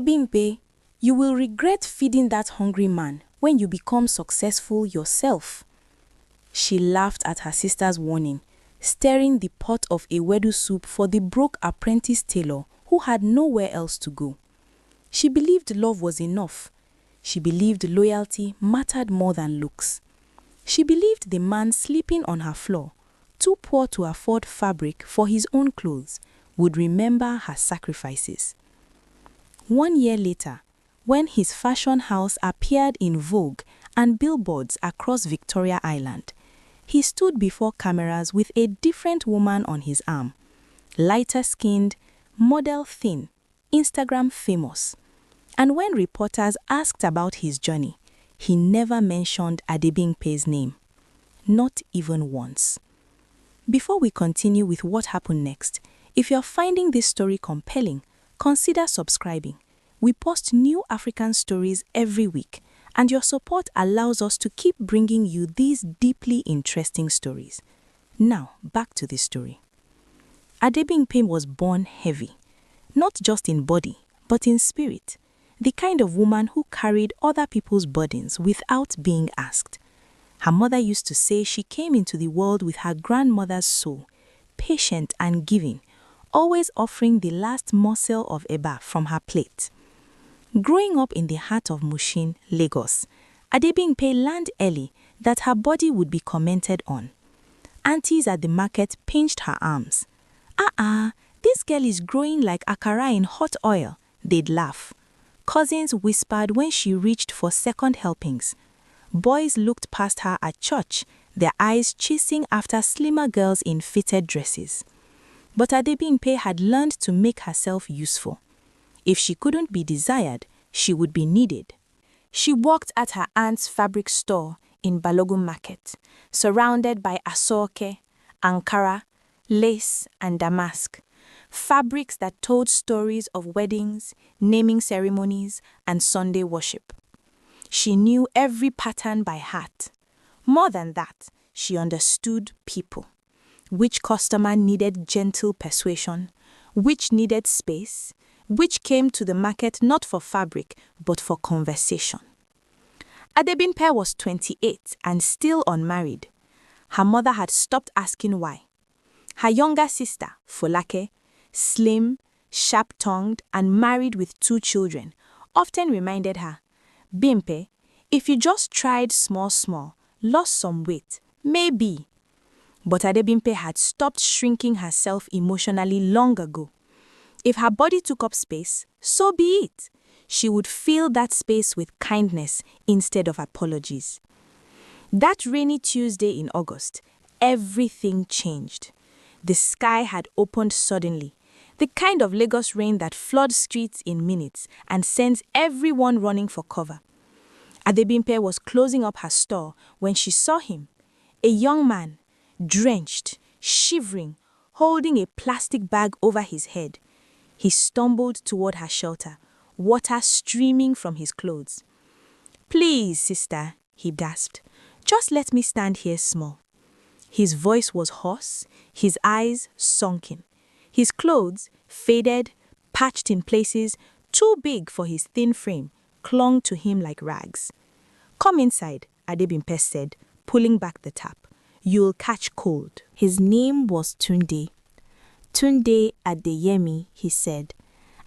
Bimpe, you will regret feeding that hungry man when you become successful yourself. She laughed at her sister's warning, stirring the pot of ewedu soup for the broke apprentice tailor who had nowhere else to go. She believed love was enough. She believed loyalty mattered more than looks. She believed the man sleeping on her floor, too poor to afford fabric for his own clothes, would remember her sacrifices. 1 year later, when his fashion house appeared in Vogue and billboards across Victoria Island, he stood before cameras with a different woman on his arm, lighter-skinned, model thin, Instagram famous. And when reporters asked about his journey, he never mentioned Adebimpe's name, not even once. Before we continue with what happened next, if you're finding this story compelling, consider subscribing. We post new African stories every week, and your support allows us to keep bringing you these deeply interesting stories. Now, back to the story. Adebimpe was born heavy, not just in body, but in spirit, the kind of woman who carried other people's burdens without being asked. Her mother used to say she came into the world with her grandmother's soul, patient and giving, always offering the last morsel of eba from her plate. Growing up in the heart of Mushin, Lagos, Adebimpe learned early that her body would be commented on. Aunties at the market pinched her arms. This girl is growing like akara in hot oil, they'd laugh. Cousins whispered when she reached for second helpings. Boys looked past her at church, their eyes chasing after slimmer girls in fitted dresses. But Adebimpe had learned to make herself useful. If she couldn't be desired, she would be needed. She worked at her aunt's fabric store in Balogun Market, surrounded by asoke, Ankara, lace, and damask, fabrics that told stories of weddings, naming ceremonies, and Sunday worship. She knew every pattern by heart. More than that, she understood people. Which customer needed gentle persuasion, which needed space, which came to the market not for fabric, but for conversation. Adebimpe was 28 and still unmarried. Her mother had stopped asking why. Her younger sister, Folake, slim, sharp-tongued, and married with 2 children, often reminded her, "Bimpe, if you just tried small, lost some weight, maybe." But Adebimpe had stopped shrinking herself emotionally long ago. If her body took up space, so be it. She would fill that space with kindness instead of apologies. That rainy Tuesday in August, everything changed. The sky had opened suddenly, the kind of Lagos rain that floods streets in minutes and sends everyone running for cover. Adebimpe was closing up her store when she saw him, a young man, drenched, shivering, holding a plastic bag over his head. He stumbled toward her shelter, water streaming from his clothes. "Please, sister," he gasped, "just let me stand here small." His voice was hoarse, his eyes sunken. His clothes, faded, patched in places, too big for his thin frame, clung to him like rags. "Come inside," Adebimpe said, pulling back the tap. "You'll catch cold." His name was Tunde. Tunde Adeyemi, he said,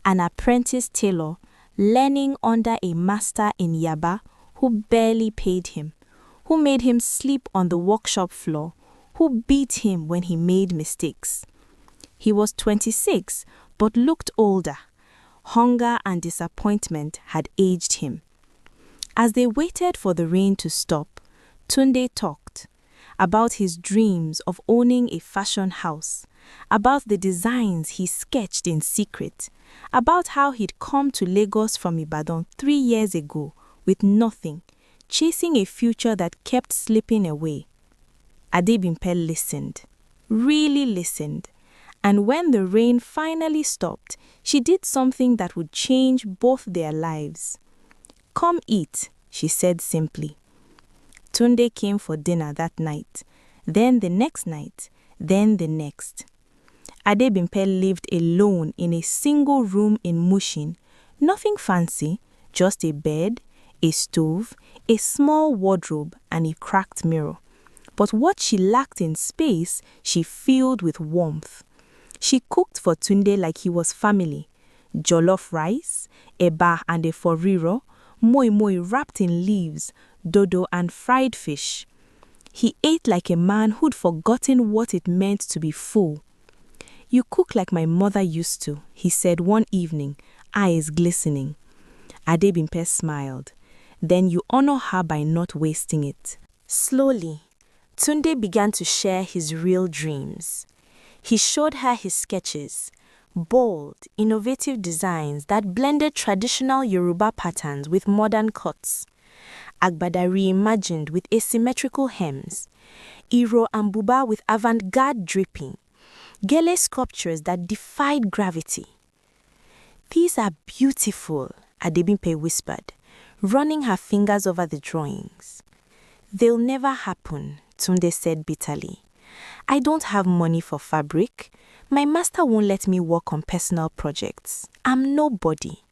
an apprentice tailor, learning under a master in Yaba who barely paid him, who made him sleep on the workshop floor, who beat him when he made mistakes. He was 26, but looked older. Hunger and disappointment had aged him. As they waited for the rain to stop, Tunde talked about his dreams of owning a fashion house, about the designs he sketched in secret, about how he'd come to Lagos from Ibadan 3 years ago with nothing, chasing a future that kept slipping away. Adebimpe listened, really listened, and when the rain finally stopped, she did something that would change both their lives. "Come eat," she said simply. Tunde came for dinner that night, then the next night, then the next. Adebimpe lived alone in a single room in Mushin, Nothing fancy, just a bed, a stove, a small wardrobe, and a cracked mirror. But what she lacked in space, she filled with warmth. She cooked for Tunde like he was family. Jollof rice, eba and a foriro, moi moi wrapped in leaves, dodo and fried fish. He ate like a man who'd forgotten what it meant to be full. "You cook like my mother used to," he said one evening, eyes glistening. Adebimpe smiled. "Then you honor her by not wasting it." Slowly, Tunde began to share his real dreams. He showed her his sketches, bold, innovative designs that blended traditional Yoruba patterns with modern cuts. Agbada reimagined with asymmetrical hems, Iro and Buba with avant-garde draping, Gele sculptures that defied gravity. "These are beautiful," Adebimpe whispered, running her fingers over the drawings. "They'll never happen," Tunde said bitterly. "I don't have money for fabric. My master won't let me work on personal projects. I'm nobody."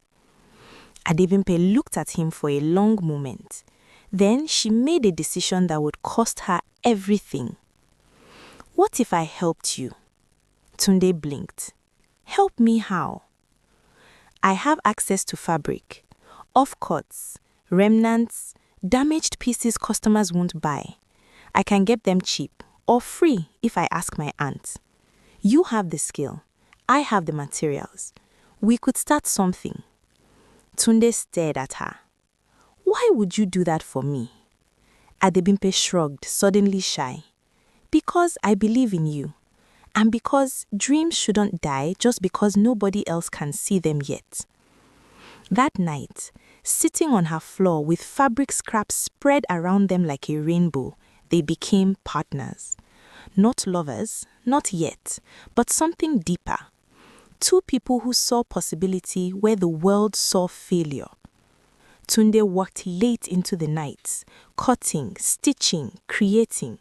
Adebimpe looked at him for a long moment. Then she made a decision that would cost her everything. "What if I helped you?" Tunde blinked. "Help me how?" "I have access to fabric, off-cuts, remnants, damaged pieces customers won't buy. I can get them cheap or free if I ask my aunt. You have the skill. I have the materials. We could start something." Tunde stared at her. "Why would you do that for me?" Adebimpe shrugged, suddenly shy. "Because I believe in you. And because dreams shouldn't die just because nobody else can see them yet." That night, sitting on her floor with fabric scraps spread around them like a rainbow, they became partners. Not lovers, not yet, but something deeper. Two people who saw possibility where the world saw failure. Tunde worked late into the nights, cutting, stitching, creating.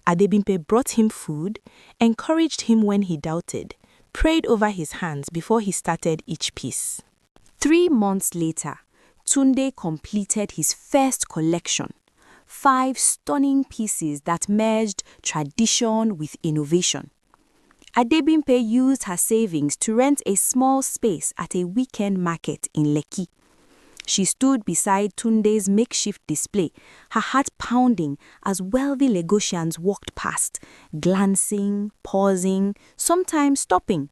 Adebimpe brought him food, encouraged him when he doubted, prayed over his hands before he started each piece. 3 months later, Tunde completed his first collection. 5 stunning pieces that merged tradition with innovation. Adebimpe used her savings to rent a small space at a weekend market in Lekki. She stood beside Tunde's makeshift display, her heart pounding as wealthy Lagosians walked past, glancing, pausing, sometimes stopping.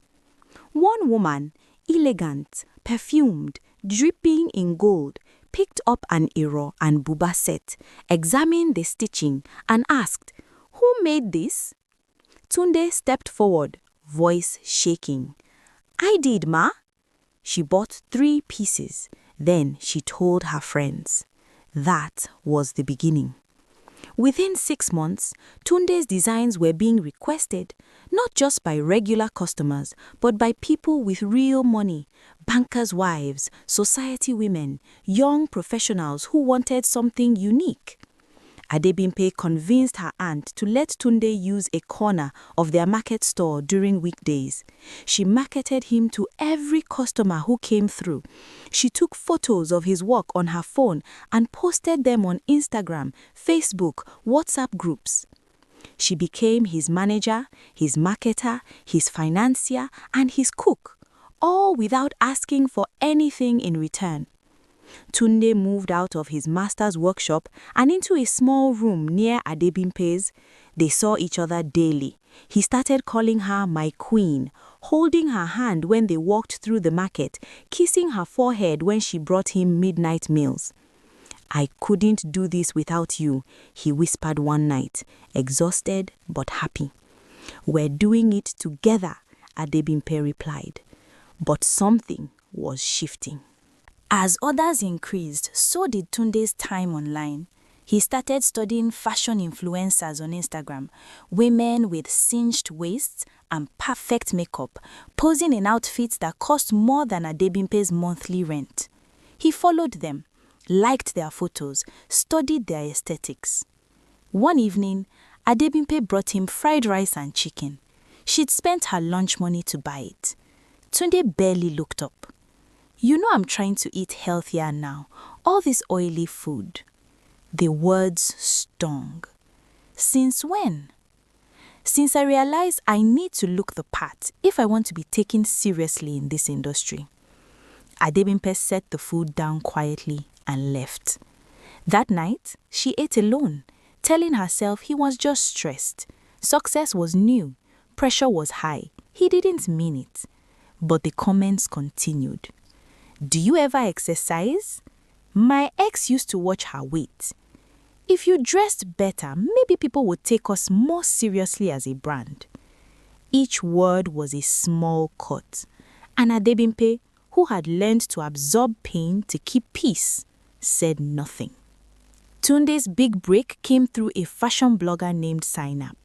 One woman, elegant, perfumed, dripping in gold, picked up an Iro and Buba set, examined the stitching, and asked, "Who made this?" Tunde stepped forward, voice shaking. "I did, ma." She bought 3 pieces. Then she told her friends. That was the beginning. Within 6 months, Tunde's designs were being requested, not just by regular customers, but by people with real money, bankers' wives, society women, young professionals who wanted something unique. Adebimpe convinced her aunt to let Tunde use a corner of their market store during weekdays. She marketed him to every customer who came through. She took photos of his work on her phone and posted them on Instagram, Facebook, WhatsApp groups. She became his manager, his marketer, his financier, and his cook, all without asking for anything in return. Tunde moved out of his master's workshop and into a small room near Adebimpe's. They saw each other daily. He started calling her my queen, holding her hand when they walked through the market, kissing her forehead when she brought him midnight meals. "I couldn't do this without you," he whispered one night, exhausted but happy. "We're doing it together," Adebimpe replied. But something was shifting. As orders increased, so did Tunde's time online. He started studying fashion influencers on Instagram, women with cinched waists and perfect makeup, posing in outfits that cost more than Adebimpe's monthly rent. He followed them, liked their photos, studied their aesthetics. One evening, Adebimpe brought him fried rice and chicken. She'd spent her lunch money to buy it. Tunde barely looked up. You know I'm trying to eat healthier now. All this oily food. The words stung. Since when? Since I realized I need to look the part if I want to be taken seriously in this industry. Adebimpe set the food down quietly and left. That night, she ate alone, telling herself he was just stressed. Success was new. Pressure was high. He didn't mean it. But the comments continued. Do you ever exercise? My ex used to watch her weight. If you dressed better, maybe people would take us more seriously as a brand. Each word was a small cut. And Adebimpe, who had learned to absorb pain to keep peace, said nothing. Tunde's big break came through a fashion blogger named Zainab.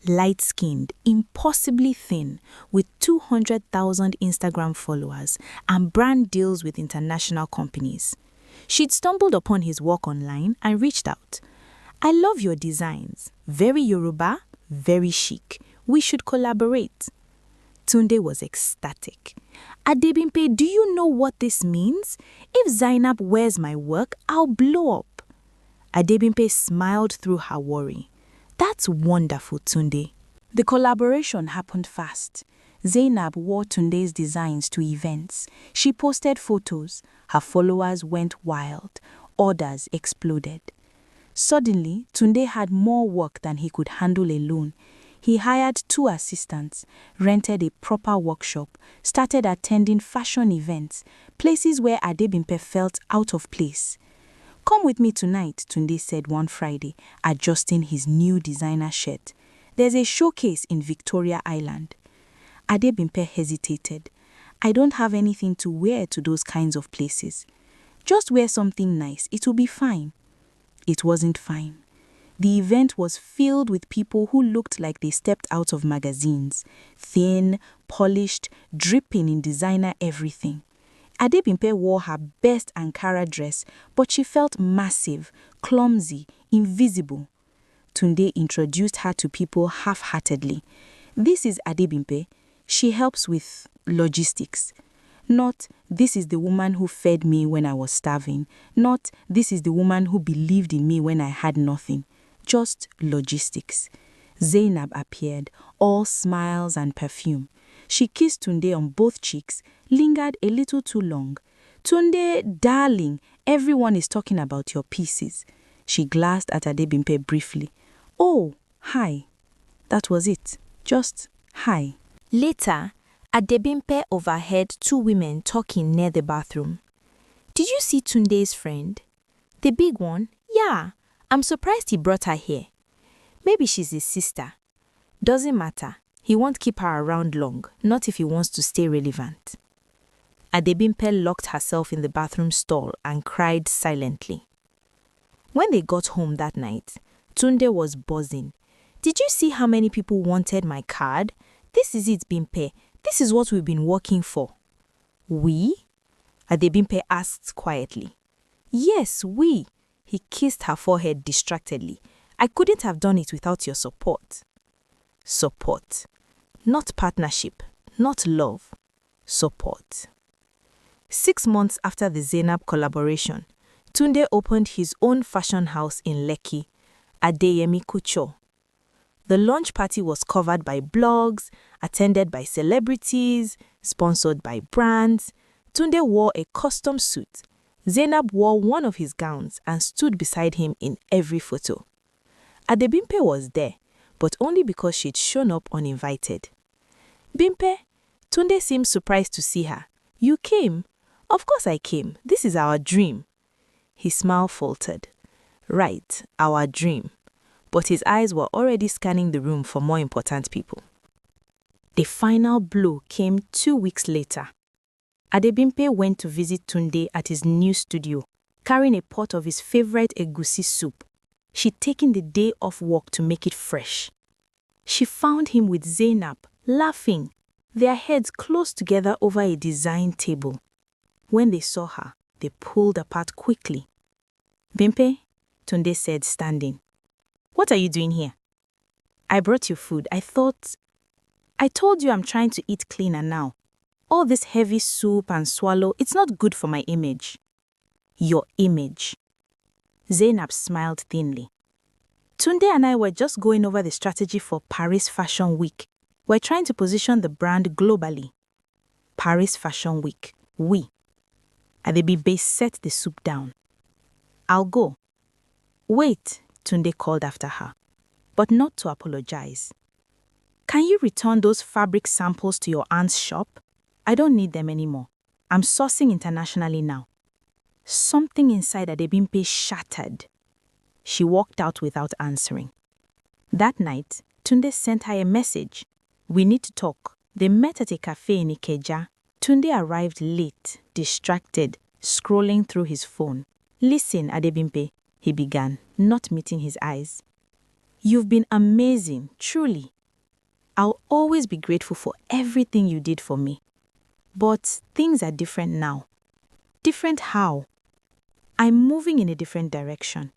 Light-skinned, impossibly thin, with 200,000 Instagram followers and brand deals with international companies. She'd stumbled upon his work online and reached out. I love your designs. Very Yoruba, very chic. We should collaborate. Tunde was ecstatic. Adebimpe, do you know what this means? If Zainab wears my work, I'll blow up. Adebimpe smiled through her worry. That's wonderful, Tunde. The collaboration happened fast. Zainab wore Tunde's designs to events. She posted photos. Her followers went wild. Orders exploded. Suddenly, Tunde had more work than he could handle alone. He hired 2 assistants, rented a proper workshop, started attending fashion events, places where Adebimpe felt out of place. Come with me tonight, Tunde said one Friday, adjusting his new designer shirt. There's a showcase in Victoria Island. Adebimpe hesitated. I don't have anything to wear to those kinds of places. Just wear something nice, it will be fine. It wasn't fine. The event was filled with people who looked like they stepped out of magazines. Thin, polished, dripping in designer everything. Adebimpe wore her best Ankara dress, but she felt massive, clumsy, invisible. Tunde introduced her to people half-heartedly. This is Adebimpe. She helps with logistics. Not, this is the woman who fed me when I was starving. Not, this is the woman who believed in me when I had nothing. Just logistics. Zainab appeared, all smiles and perfume. She kissed Tunde on both cheeks, lingered a little too long. Tunde, darling, everyone is talking about your pieces. She glanced at Adebimpe briefly. Oh, hi. That was it. Just hi. Later, Adebimpe overheard 2 women talking near the bathroom. Did you see Tunde's friend? The big one? Yeah. I'm surprised he brought her here. Maybe she's his sister. Doesn't matter. He won't keep her around long, not if he wants to stay relevant. Adebimpe locked herself in the bathroom stall and cried silently. When they got home that night, Tunde was buzzing. Did you see how many people wanted my card? This is it, Bimpe. This is what we've been working for. We? Adebimpe asked quietly. Yes, we. He kissed her forehead distractedly. I couldn't have done it without your support. Support. Not partnership. Not love. Support. 6 months after the Zainab collaboration, Tunde opened his own fashion house in Lekki, Adeyemi Couture. The launch party was covered by blogs, attended by celebrities, sponsored by brands. Tunde wore a custom suit. Zainab wore one of his gowns and stood beside him in every photo. Adebimpe was there, but only because she'd shown up uninvited. Bimpe, Tunde seemed surprised to see her. You came? Of course I came. This is our dream. His smile faltered. Right, our dream. But his eyes were already scanning the room for more important people. The final blow came 2 weeks later. Adebimpe went to visit Tunde at his new studio, carrying a pot of his favorite egusi soup. She'd taken the day off work to make it fresh. She found him with Zainab, laughing, their heads close together over a design table. When they saw her, they pulled apart quickly. Bimpe, Tunde said, standing. What are you doing here? I brought you food. I told you I'm trying to eat cleaner now. All this heavy soup and swallow, it's not good for my image. Your image. Zainab smiled thinly. Tunde and I were just going over the strategy for Paris Fashion Week. We're trying to position the brand globally. Paris Fashion Week. We. Adebipe set the soup down. I'll go. Wait, Tunde called after her, but not to apologize. Can you return those fabric samples to your aunt's shop? I don't need them anymore. I'm sourcing internationally now. Something inside Adebimpe shattered. She walked out without answering. That night, Tunde sent her a message. We need to talk. They met at a cafe in Ikeja. Tunde arrived late, distracted, scrolling through his phone. Listen, Adebimpe, he began, not meeting his eyes. You've been amazing, truly. I'll always be grateful for everything you did for me. But things are different now. Different how? I'm moving in a different direction.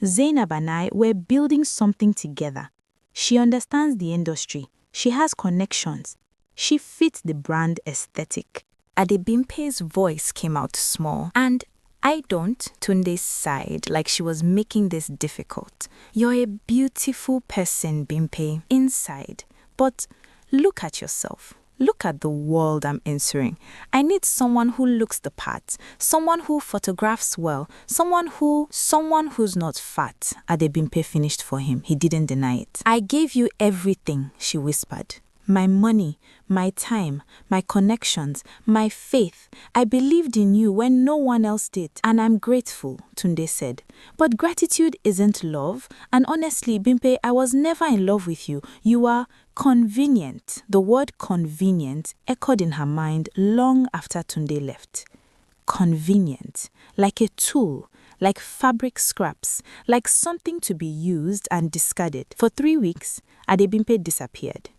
Zainab and I were building something together. She understands the industry. She has connections. She fits the brand aesthetic. Adebimpe's voice came out small. And I don't, Tunde sighed like she was making this difficult. You're a beautiful person, Bimpe, inside. But look at yourself. Look at the world I'm entering. I need someone who looks the part, someone who photographs well, someone who's not fat. Adebimpe finished for him. He didn't deny it. I gave you everything, she whispered. My money, my time, my connections, my faith. I believed in you when no one else did. And I'm grateful, Tunde said. But gratitude isn't love. And honestly, Bimpe, I was never in love with you. You are convenient. The word convenient echoed in her mind long after Tunde left. Convenient, like a tool, like fabric scraps, like something to be used and discarded. For 3 weeks, Adebimpe disappeared.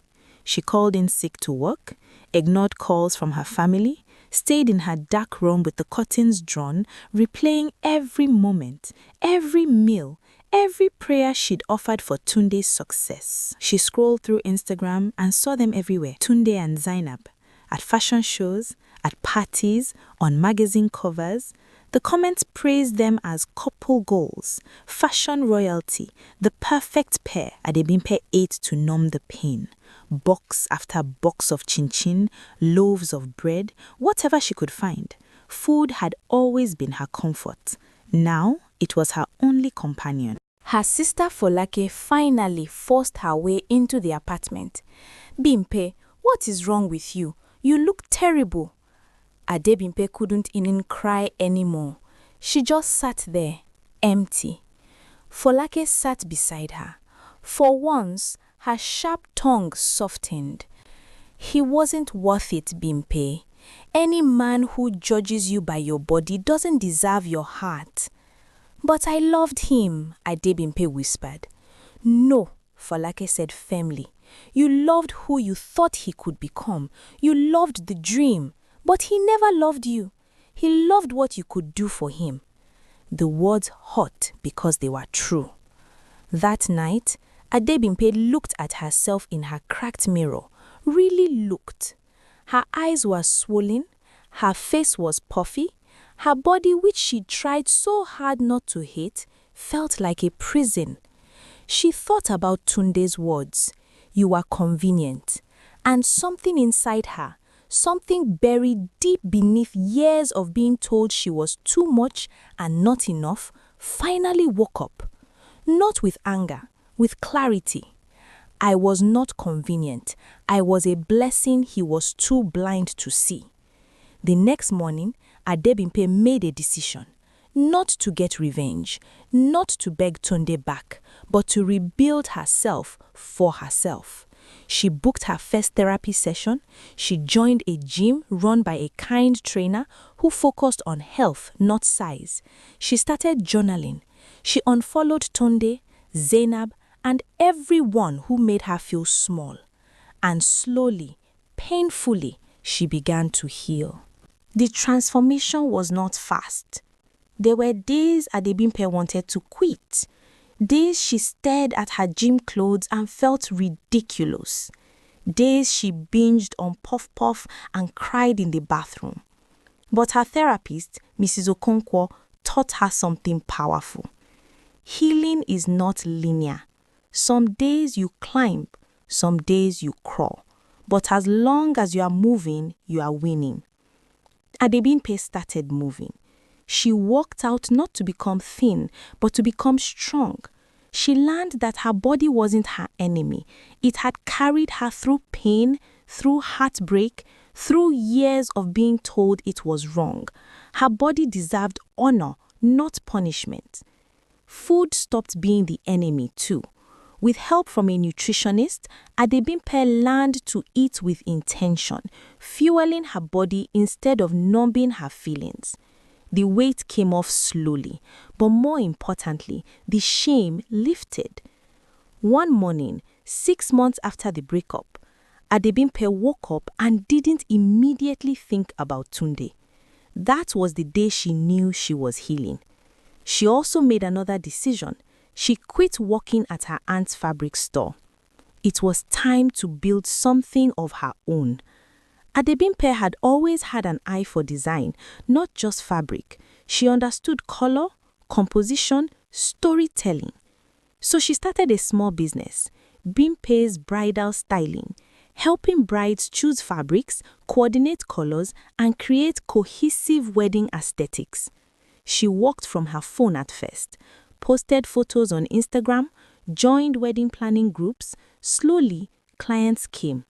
She called in sick to work, ignored calls from her family, stayed in her dark room with the curtains drawn, replaying every moment, every meal, every prayer she'd offered for Tunde's success. She scrolled through Instagram and saw them everywhere, Tunde and Zainab, at fashion shows, at parties, on magazine covers. The comments praised them as couple goals, fashion royalty, the perfect pair. Adebimpe ate to numb the pain. Box after box of chin-chin, loaves of bread, whatever she could find. Food had always been her comfort. Now it was her only companion. Her sister Folake finally forced her way into the apartment. Bimpe, what is wrong with you? You look terrible. Adebimpe couldn't even cry anymore. She just sat there, empty. Folake sat beside her. For once, her sharp tongue softened. He wasn't worth it, Bimpe. Any man who judges you by your body doesn't deserve your heart. But I loved him, Adebimpe whispered. No, Folake said firmly. You loved who you thought he could become. You loved the dream. But he never loved you. He loved what you could do for him. The words hurt because they were true. That night, Adebimpe looked at herself in her cracked mirror, really looked. Her eyes were swollen, her face was puffy, her body, which she tried so hard not to hate, felt like a prison. She thought about Tunde's words, "You are convenient," and something inside her, something buried deep beneath years of being told she was too much and not enough, finally woke up. Not with anger, with clarity. I was not convenient. I was a blessing he was too blind to see. The next morning, Adebimpe made a decision. Not to get revenge, not to beg Tunde back, but to rebuild herself for herself. She booked her first therapy session. She joined a gym run by a kind trainer who focused on health, not size. She started journaling. She unfollowed Tunde, Zainab, and everyone who made her feel small. And slowly, painfully, she began to heal. The transformation was not fast. There were days Adebimpe wanted to quit. Days she stared at her gym clothes and felt ridiculous. Days she binged on Puff Puff and cried in the bathroom. But her therapist, Mrs. Okonkwo, taught her something powerful. Healing is not linear. Some days you climb, some days you crawl. But as long as you are moving, you are winning. Adebimpe started moving. She walked out not to become thin, but to become strong. She learned that her body wasn't her enemy. It had carried her through pain, through heartbreak, through years of being told it was wrong. Her body deserved honor, not punishment. Food stopped being the enemy too. With help from a nutritionist, Adebimpe learned to eat with intention, fueling her body instead of numbing her feelings. The weight came off slowly, but more importantly, the shame lifted. One morning, 6 months after the breakup, Adebimpe woke up and didn't immediately think about Tunde. That was the day she knew she was healing. She also made another decision. She quit working at her aunt's fabric store. It was time to build something of her own. Adebimpe had always had an eye for design, not just fabric. She understood color, composition, storytelling. So she started a small business, Bimpe's Bridal Styling, helping brides choose fabrics, coordinate colors, and create cohesive wedding aesthetics. She worked from her phone at first, posted photos on Instagram, joined wedding planning groups. Slowly, clients came.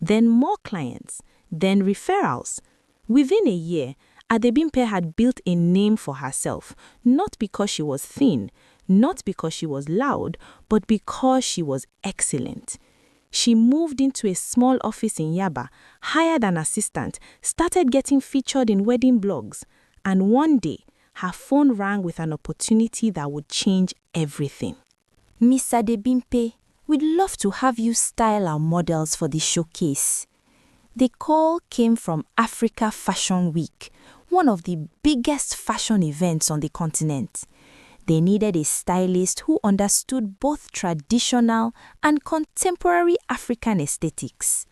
Then more clients. Then referrals. Within a year, Adebimpe had built a name for herself, not because she was thin, not because she was loud, but because she was excellent. She moved into a small office in Yaba, hired an assistant, started getting featured in wedding blogs, and one day, her phone rang with an opportunity that would change everything. Miss Adebimpe, we'd love to have you style our models for the showcase. The call came from Africa Fashion Week, one of the biggest fashion events on the continent. They needed a stylist who understood both traditional and contemporary African aesthetics.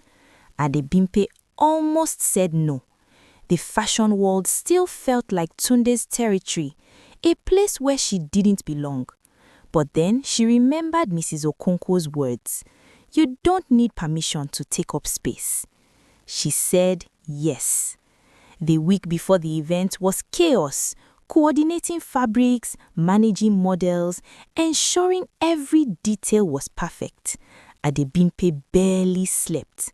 Adebimpe almost said no. The fashion world still felt like Tunde's territory, a place where she didn't belong. But then she remembered Mrs. Okonkwo's words, "You don't need permission to take up space." She said yes. The week before the event was chaos, coordinating fabrics, managing models, ensuring every detail was perfect. Adebimpe barely slept.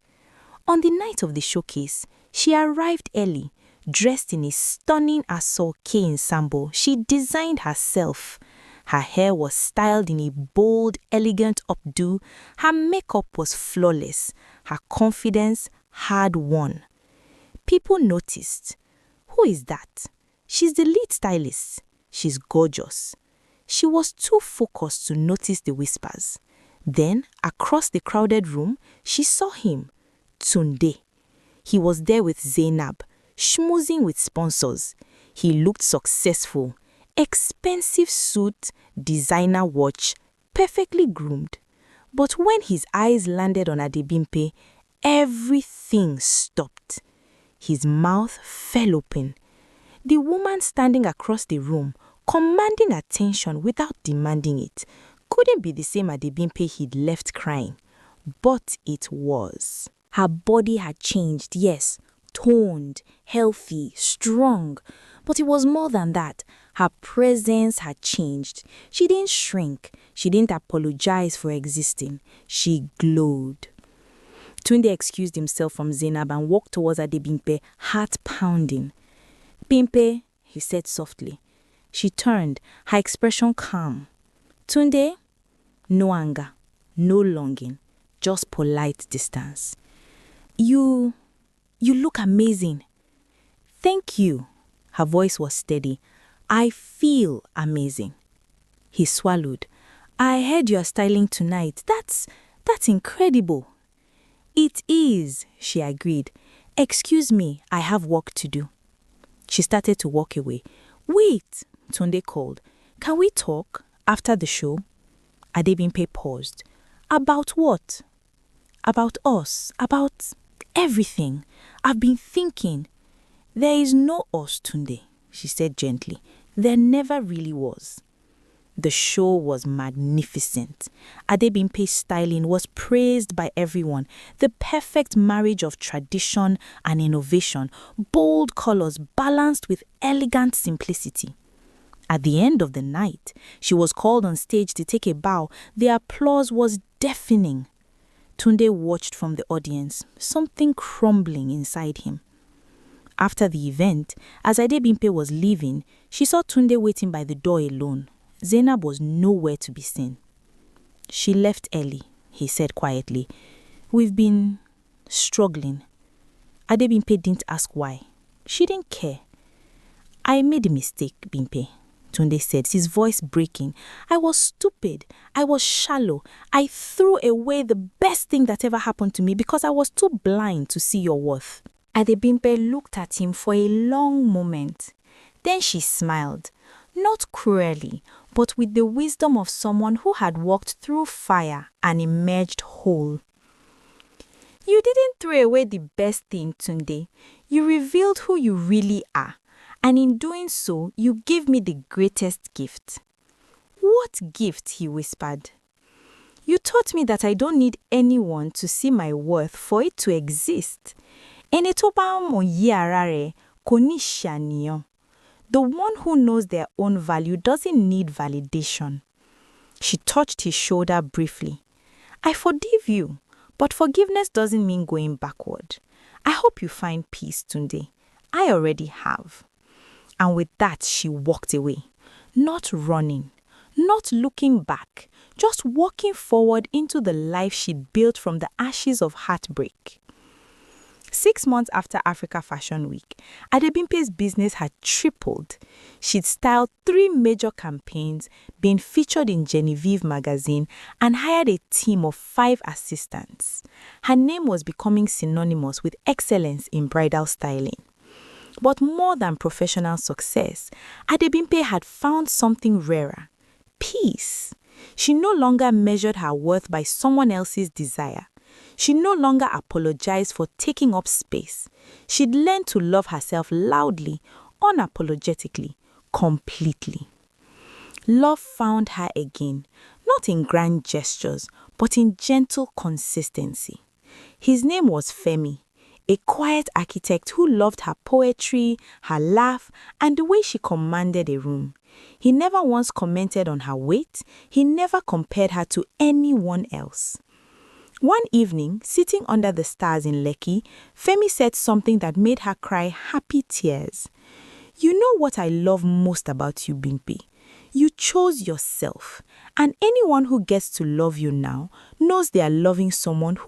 On the night of the showcase, she arrived early, dressed in a stunning asoke ensemble she designed herself. Her hair was styled in a bold, elegant updo. Her makeup was flawless. Her confidence had won. People noticed. Who is that? She's the lead stylist. She's gorgeous. She was too focused to notice the whispers. Then, across the crowded room, she saw him, Tunde. He was there with Zainab, schmoozing with sponsors. He looked successful. Expensive suit, designer watch, perfectly groomed. But when his eyes landed on Adebimpe, everything stopped. His mouth fell open. The woman standing across the room, commanding attention without demanding it, couldn't be the same Adebimpe he'd left crying. But it was. Her body had changed, yes, toned, healthy, strong. But it was more than that. Her presence had changed. She didn't shrink. She didn't apologize for existing. She glowed. Tunde excused himself from Zainab and walked towards Adebimpe, heart pounding. "Bimpe," he said softly. She turned, her expression calm. "Tunde?" No anger, no longing, just polite distance. You look amazing." "Thank you." Her voice was steady. "I feel amazing." He swallowed. "I heard you are styling tonight. That's incredible." "It is," she agreed. "Excuse me, I have work to do." She started to walk away. "Wait," Tunde called. "Can we talk after the show?" Adebimpe paused. "About what?" about us, about everything. I've been thinking. There is no us, Tunde, she said gently. There never really was. The show was magnificent. Adebimpe's styling was praised by everyone. The perfect marriage of tradition and innovation, bold colors balanced with elegant simplicity. At the end of the night, she was called on stage to take a bow. The applause was deafening. Tunde watched from the audience, something crumbling inside him. After the event, as Adebimpe was leaving, she saw Tunde waiting by the door alone. Zainab was nowhere to be seen. She left early, he said quietly. We've been struggling. Adebimpe didn't ask why. She didn't care. I made a mistake, Bimpe, Tunde said, his voice breaking. I was stupid. I was shallow. I threw away the best thing that ever happened to me because I was too blind to see your worth. Adebimpe looked at him for a long moment. Then she smiled, not cruelly, but with the wisdom of someone who had walked through fire and emerged whole. You didn't throw away the best thing, Tunde. You revealed who you really are, and in doing so, you gave me the greatest gift. What gift? He whispered. You taught me that I don't need anyone to see my worth for it to exist. Ẹni tó bá mọ̀ yí ara rẹ̀ kò ní ṣàníyàn. The one who knows their own value doesn't need validation. She touched his shoulder briefly. I forgive you, but forgiveness doesn't mean going backward. I hope you find peace, Tunde. I already have. And with that, she walked away, not running, not looking back, just walking forward into the life she'd built from the ashes of heartbreak. 6 months after Africa Fashion Week, Adebimpe's business had tripled. She'd styled 3 major campaigns, been featured in Genevieve magazine, and hired a team of 5 assistants. Her name was becoming synonymous with excellence in bridal styling. But more than professional success, Adebimpe had found something rarer: peace. She no longer measured her worth by someone else's desire. She no longer apologized for taking up space. She'd learned to love herself loudly, unapologetically, completely. Love found her again, not in grand gestures, but in gentle consistency. His name was Femi, a quiet architect who loved her poetry, her laugh, and the way she commanded a room. He never once commented on her weight. He never compared her to anyone else. One evening, sitting under the stars in Lekki, Femi said something that made her cry happy tears. You know what I love most about you, Bimpe? You chose yourself, and anyone who gets to love you now knows they are loving someone who